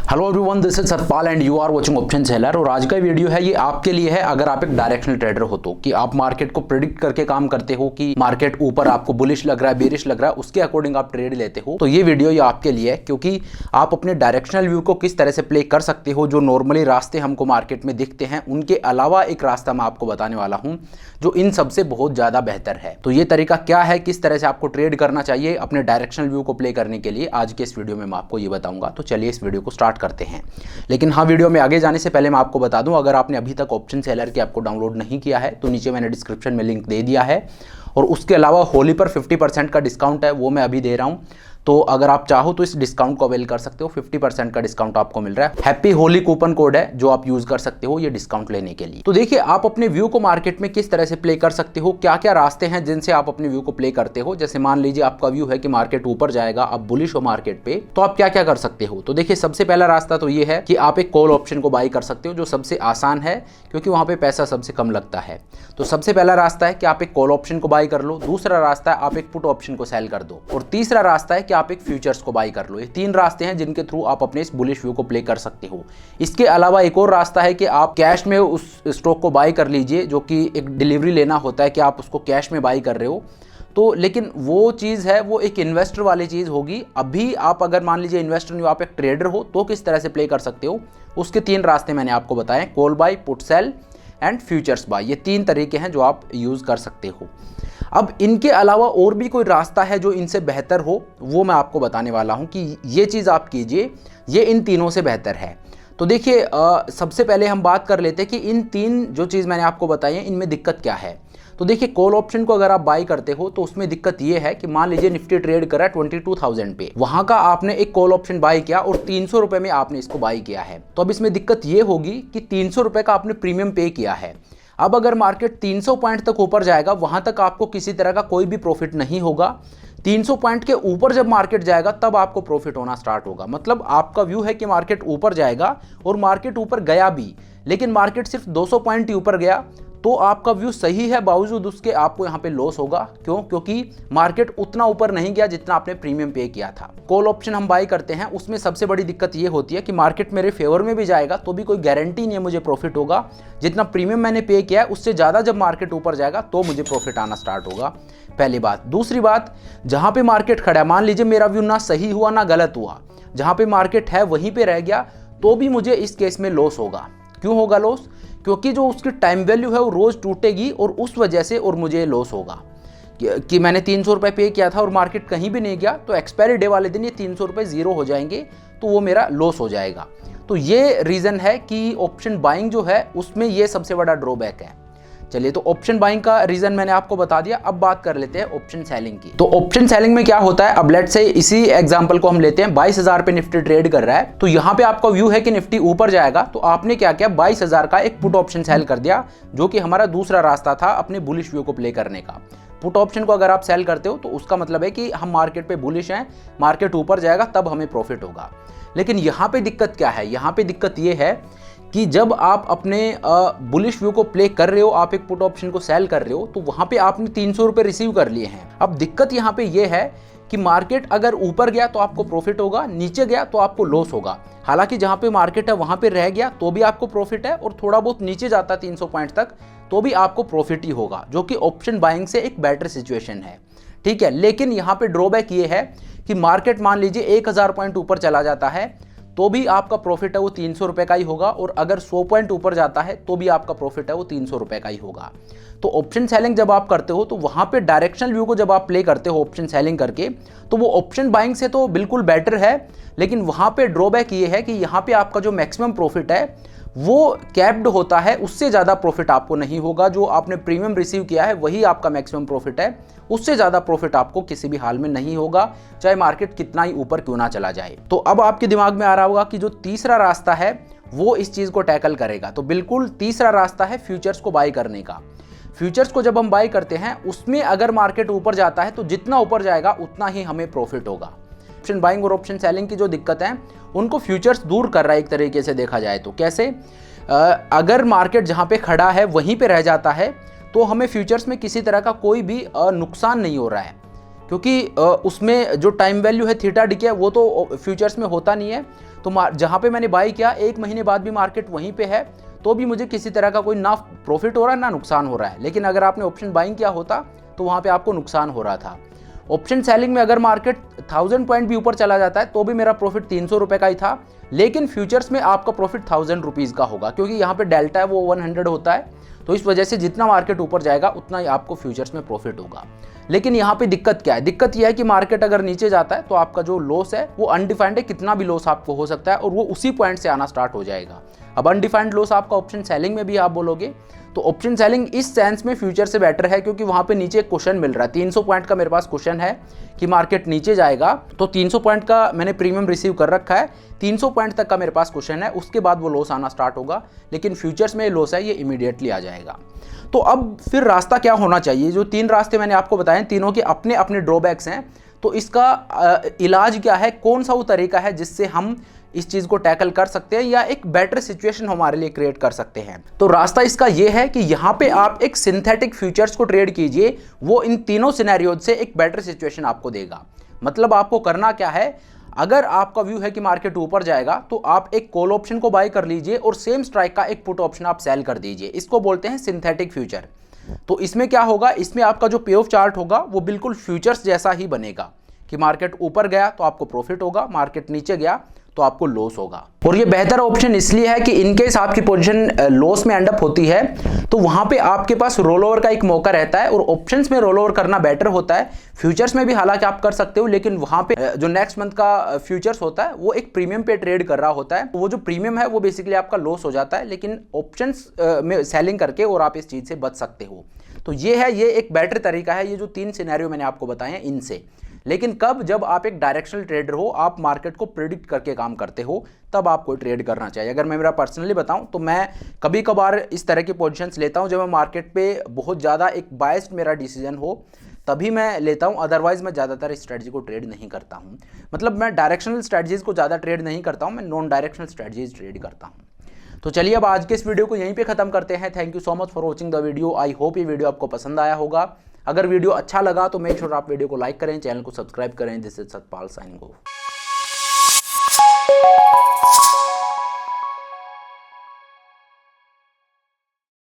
Hello everyone, this is Satpal and you are watching option seller. और आज का video है ये आपके लिए है अगर आप एक डायरेक्शनल ट्रेडर हो तो, कि आप मार्केट को प्रिडिक्ट करके काम करते हो कि मार्केट ऊपर आपको बुलिश लग रहा है, बेरिश लग रहा है, उसके अकॉर्डिंग आप ट्रेड लेते हो। तो ये वीडियो ये आपके लिए है क्योंकि आप अपने डायरेक्शनल व्यू को किस तरह से प्ले कर सकते हो। जो नॉर्मली रास्ते हमको मार्केट में दिखते हैं उनके अलावा एक रास्ता मैं आपको बताने वाला हूं जो इन सबसे बहुत ज्यादा बेहतर है। तो ये तरीका क्या है, किस तरह से आपको ट्रेड करना चाहिए अपने डायरेक्शनल व्यू को प्ले करने के लिए, आज के इस वीडियो में मैं आपको ये बताऊंगा। तो चलिए इस वीडियो को स्टार्ट करते हैं। लेकिन हाँ, वीडियो में आगे जाने से पहले मैं आपको बता दूं, अगर आपने अभी तक ऑप्शन सेलर की ऐप को डाउनलोड नहीं किया है तो नीचे मैंने डिस्क्रिप्शन में लिंक दे दिया है। और उसके अलावा होली पर 50% का डिस्काउंट है, वो मैं अभी दे रहा हूं। तो अगर आप चाहो तो इस डिस्काउंट को अवेल कर सकते हो। 50% का डिस्काउंट आपको मिल रहा है। हैप्पी होली कूपन कोड है जो आप यूज कर सकते हो ये डिस्काउंट लेने के लिए। तो देखिए, आप अपने व्यू को मार्केट में किस तरह से प्ले कर सकते हो, क्या क्या रास्ते हैं जिनसे आप अपने व्यू को प्ले करते हो। जैसे मान लीजिए आपका व्यू है कि मार्केट ऊपर जाएगा, आप बुलिश हो मार्केट पे, तो आप क्या क्या कर सकते हो। तो देखिए, सबसे पहला रास्ता तो ये है कि आप एक कॉल ऑप्शन को बाई कर सकते हो, जो सबसे आसान है क्योंकि वहां पे पैसा सबसे कम लगता है। तो सबसे पहला रास्ता है कि आप एक कॉल ऑप्शन को बाई कर लो। दूसरा रास्ता है आप एक पुट ऑप्शन को सेल कर दो। और तीसरा रास्ता है कि आप एक फ्यूचर्स को बाई कर लो। ये तीन रास्ते हैं जिनके थ्रू आप अपने इस बुलिश व्यू को प्ले कर सकते हो। इसके अलावा एक और रास्ता है कि आप कैश में उस स्टॉक को बाई कर लीजिए, जो कि एक डिलीवरी लेना होता है कि आप उसको कैश में बाई कर रहे हो। तो लेकिन वो चीज़ है, वो एक इन्वेस्टर वाली चीज़ होगी। अभी आप अगर मान लीजिए इन्वेस्टर नहीं हो, आप एक ट्रेडर हो, तो किस तरह से प्ले कर सकते हो उसके तीन रास्ते मैंने आपको बताए, call buy, put sell and futures buy. ये तीन तरीके हैं जो आप यूज़ कर सकते हो। अब इनके अलावा और भी कोई रास्ता है जो इनसे बेहतर हो, वो मैं आपको बताने वाला हूं कि ये चीज़ आप कीजिए, ये इन तीनों से बेहतर है। तो देखिए, सबसे पहले हम बात कर लेते हैं कि इन तीन जो चीज़ मैंने आपको बताई है इनमें दिक्कत क्या है। तो देखिए, कॉल ऑप्शन को अगर आप बाई करते हो तो उसमें दिक्कत ये है कि मान लीजिए निफ्टी ट्रेड कर रहा है 22,000 पे, वहां का आपने एक कॉल ऑप्शन बाई किया और 300 रुपए में आपने इसको बाई किया है। तो अब इसमें दिक्कत ये होगी कि 300 रुपए का आपने प्रीमियम पे किया है। अब अगर मार्केट 300 पॉइंट तक ऊपर जाएगा, वहां तक आपको किसी तरह का कोई भी प्रॉफिट नहीं होगा। 300 पॉइंट के ऊपर जब मार्केट जाएगा तब आपको प्रॉफिट होना स्टार्ट होगा। मतलब आपका व्यू है कि मार्केट ऊपर जाएगा और मार्केट ऊपर गया भी, लेकिन मार्केट सिर्फ 200 पॉइंट ही ऊपर गया तो आपका व्यू सही है, बावजूद उसके आपको यहाँ पे लॉस होगा। क्यों? क्योंकि मार्केट उतना ऊपर नहीं गया जितना आपने प्रीमियम पे किया था। कॉल ऑप्शन हम बाई करते हैं, उसमें सबसे बड़ी दिक्कत ये होती है कि मार्केट मेरे फेवर में भी जाएगा तो भी कोई गारंटी नहीं है मुझे प्रॉफिट होगा। जितना प्रीमियम मैंने पे किया है उससे ज़्यादा जब मार्केट ऊपर जाएगा तो मुझे प्रॉफिट आना स्टार्ट होगा, पहली बात। दूसरी बात, जहाँ पे मार्केट खड़ा है, मान लीजिए मेरा व्यू ना सही हुआ ना गलत हुआ, जहाँ पे मार्केट है वहीं पे रह गया, तो भी मुझे इस केस में लॉस होगा। क्यों होगा लॉस? क्योंकि जो उसकी टाइम वैल्यू है वो रोज टूटेगी और उस वजह से और मुझे लॉस होगा कि मैंने 300 रुपये पे किया था और मार्केट कहीं भी नहीं गया, तो एक्सपायरी डे वाले दिन ये 300 रुपये जीरो हो जाएंगे, तो वो मेरा लॉस हो जाएगा। तो ये रीज़न है कि ऑप्शन बाइंग जो है उसमें ये सबसे बड़ा ड्रॉबैक है। चलिए, तो ऑप्शन बाइंग का रीजन मैंने आपको बता दिया। अब बात कर लेते हैं ऑप्शन सेलिंग की। तो ऑप्शन सेलिंग में क्या होता है, अब लेट्स से इसी एग्जांपल को हम लेते हैं। 22,000 पे निफ्टी ट्रेड कर रहा है, तो यहाँ पे आपका व्यू है कि निफ्टी ऊपर जाएगा, तो आपने क्या किया, 22,000 का एक पुट ऑप्शन सेल कर दिया, जो कि हमारा दूसरा रास्ता था अपने बुलिश व्यू को प्ले करने का। पुट ऑप्शन को अगर आप सेल करते हो तो उसका मतलब है कि हम मार्केट पे बुलिश हैं, मार्केट ऊपर जाएगा तब हमें प्रॉफिट होगा। लेकिन यहाँ पे दिक्कत क्या है, यहाँ पे दिक्कत ये है कि जब आप अपने बुलिश व्यू को प्ले कर रहे हो, आप एक पुट ऑप्शन को सेल कर रहे हो, तो वहां पे आपने 300 रुपये रिसीव कर लिए हैं। अब दिक्कत यहाँ पे ये है कि मार्केट अगर ऊपर गया तो आपको प्रॉफिट होगा, नीचे गया तो आपको लॉस होगा। हालांकि जहां पे मार्केट है वहां पे रह गया तो भी आपको प्रॉफिट है, और थोड़ा बहुत नीचे जाता 300 पॉइंट तक तो भी आपको प्रॉफिट ही होगा, जो कि ऑप्शन बाइंग से एक बेटर सिचुएशन है। ठीक है, लेकिन यहाँ पे ड्रॉबैक ये है कि मार्केट मान लीजिए 1000 पॉइंट ऊपर चला जाता है तो भी आपका प्रॉफिट है वो 300 रुपये का ही होगा, और अगर 100 पॉइंट ऊपर जाता है तो भी आपका प्रॉफिट है वो 300 रुपये का ही होगा। तो ऑप्शन सेलिंग जब आप करते हो तो वहां पे डायरेक्शनल व्यू को जब आप प्ले करते हो ऑप्शन सेलिंग करके, तो वो ऑप्शन बाइंग से तो बिल्कुल बेटर है, लेकिन वहां पे ड्रॉबैक ये है कि यहाँ पे आपका जो मैक्सिमम प्रॉफिट है वो कैप्ड होता है, उससे ज़्यादा प्रॉफिट आपको नहीं होगा। जो आपने प्रीमियम रिसीव किया है वही आपका मैक्सिमम प्रॉफिट है, उससे ज़्यादा प्रॉफिट आपको किसी भी हाल में नहीं होगा, चाहे मार्केट कितना ही ऊपर क्यों ना चला जाए। तो अब आपके दिमाग में आ रहा होगा कि जो तीसरा रास्ता है वो इस चीज़ को टैकल करेगा। तो बिल्कुल तीसरा रास्ता है फ्यूचर्स को बाई करने का। फ्यूचर्स को जब हम बाई करते हैं, उसमें अगर मार्केट ऊपर जाता है तो जितना ऊपर जाएगा उतना ही हमें प्रॉफिट होगा। ऑप्शन बाइंग और ऑप्शन सेलिंग की जो दिक्कत है उनको फ्यूचर्स दूर कर रहा है एक तरीके से देखा जाए तो। कैसे? अगर मार्केट जहां पे खड़ा है वहीं पे रह जाता है तो हमें फ्यूचर्स में किसी तरह का कोई भी नुकसान नहीं हो रहा है। क्योंकि उसमें जो टाइम वैल्यू है थीटा डिके वो तो फ्यूचर्स में होता नहीं है। तो जहाँ पे मैंने बाई किया 1 महीने बाद भी मार्केट वहीं पे है तो भी मुझे किसी तरह का कोई ना प्रॉफिट हो रहा है ना नुकसान हो रहा है। लेकिन अगर आपने ऑप्शन बाइंग किया होता तो वहाँ पे आपको नुकसान हो रहा था। ऑप्शन सेलिंग में अगर मार्केट 1000 पॉइंट भी ऊपर चला जाता है तो भी मेरा प्रॉफिट 300 रुपये का ही था, लेकिन फ्यूचर्स में आपका प्रॉफिट 1000 रुपीज़ का होगा, क्योंकि यहाँ पे डेल्टा है वो 100 होता है। तो इस वजह से जितना मार्केट ऊपर जाएगा उतना ही आपको फ्यूचर्स में प्रॉफिट होगा। लेकिन यहाँ पे दिक्कत क्या है? दिक्कत यह है कि मार्केट अगर नीचे जाता है तो आपका जो लॉस है वो अनडिफाइंड है, कितना भी लॉस आपको हो सकता है और वो उसी पॉइंट से आना स्टार्ट हो जाएगा। अब अनडिफाइंड लॉस आपका ऑप्शन सेलिंग में भी आप बोलोगे तो ऑप्शन सेलिंग इस सेंस में फ्यूचर से बेटर है, क्योंकि वहां पे नीचे एक क्वेश्चन मिल रहा है। 300 पॉइंट का मेरे पास क्वेश्चन है कि मार्केट नीचे जाएगा, तो 300 पॉइंट का मैंने प्रीमियम रिसीव कर रखा है। 300 पॉइंट तक का मेरे पास क्वेश्चन है, उसके बाद वो लॉस आना स्टार्ट होगा। लेकिन फ्यूचर्स में लॉस है ये इमीडिएटली आ जाएगा। तो अब फिर रास्ता क्या होना चाहिए? जो 3 रास्ते मैंने आपको बताए तीनों के अपने अपने ड्रॉबैक्स हैं। तो इसका इलाज क्या है? कौन सा वो तरीका है जिससे हम इस चीज को टैकल कर सकते हैं या एक बेटर सिचुएशन हमारे लिए क्रिएट कर सकते हैं? तो रास्ता इसका यह है कि यहां पे आप एक सिंथेटिक फ्यूचर्स को ट्रेड कीजिए, वो इन तीनों सिनेरियोज से एक बेटर सिचुएशन आपको देगा। मतलब आपको करना क्या है? अगर आपका व्यू है कि मार्केट ऊपर जाएगा तो आप एक कॉल ऑप्शन को बाय कर लीजिए और सेम स्ट्राइक का एक पुट ऑप्शन आप सेल कर दीजिए। इसको बोलते हैं सिंथेटिक फ्यूचर। तो इसमें क्या होगा? इसमें आपका जो पे ऑफ चार्ट होगा वो बिल्कुल फ्यूचर्स जैसा ही बनेगा कि मार्केट ऊपर गया तो आपको प्रॉफिट होगा, मार्केट नीचे गया तो आपको लॉस होगा। और ये बेहतर ऑप्शन इसलिए है कि इनकेस आपकी पोजीशन लॉस में एंड अप होती है तो वहां पे आपके पास रोल ओवर का एक मौका रहता है, और ऑप्शंस में रोल ओवर करना बेटर होता है। फ्यूचर्स में भी हालांकि आप कर सकते हो, लेकिन वहां पे जो नेक्स्ट मंथ का फ्यूचर्स होता है वो एक प्रीमियम पे ट्रेड कर रहा होता है। वो जो प्रीमियम है वो बेसिकली आपका लॉस हो जाता है, लेकिन ऑप्शंस में सेलिंग करके और आप इस चीज से बच सकते हो। तो ये है, ये एक बेटर तरीका है, ये जो 3 सिनेरियो मैंने आपको बताए हैं इनसे। लेकिन कब? जब आप एक डायरेक्शनल ट्रेडर हो, आप मार्केट को प्रिडिक्ट करके काम करते हो, तब आपको ट्रेड करना चाहिए। अगर मैं मेरा पर्सनली बताऊं तो मैं कभी कभार इस तरह की पोजीशंस लेता हूं जब मैं मार्केट पे बहुत ज़्यादा एक बायस्ड मेरा डिसीजन हो, तभी मैं लेता हूं। अदरवाइज मैं ज़्यादातर इस स्ट्रेटजी को ट्रेड नहीं करता हूं। मतलब मैं डायरेक्शनल स्ट्रेटजीज को ज़्यादा ट्रेड नहीं करता हूं, मैं नॉन डायरेक्शनल स्ट्रेटजीज ट्रेड करता हूं। तो चलिए अब आज के इस वीडियो को यहीं पे खत्म करते हैं। Thank you so much for watching the video. I hope ये वीडियो आपको पसंद आया होगा। अगर वीडियो अच्छा लगा तो मेक श्योर आप वीडियो को लाइक करें, चैनल को सब्सक्राइब करें। This is Satpal signing off.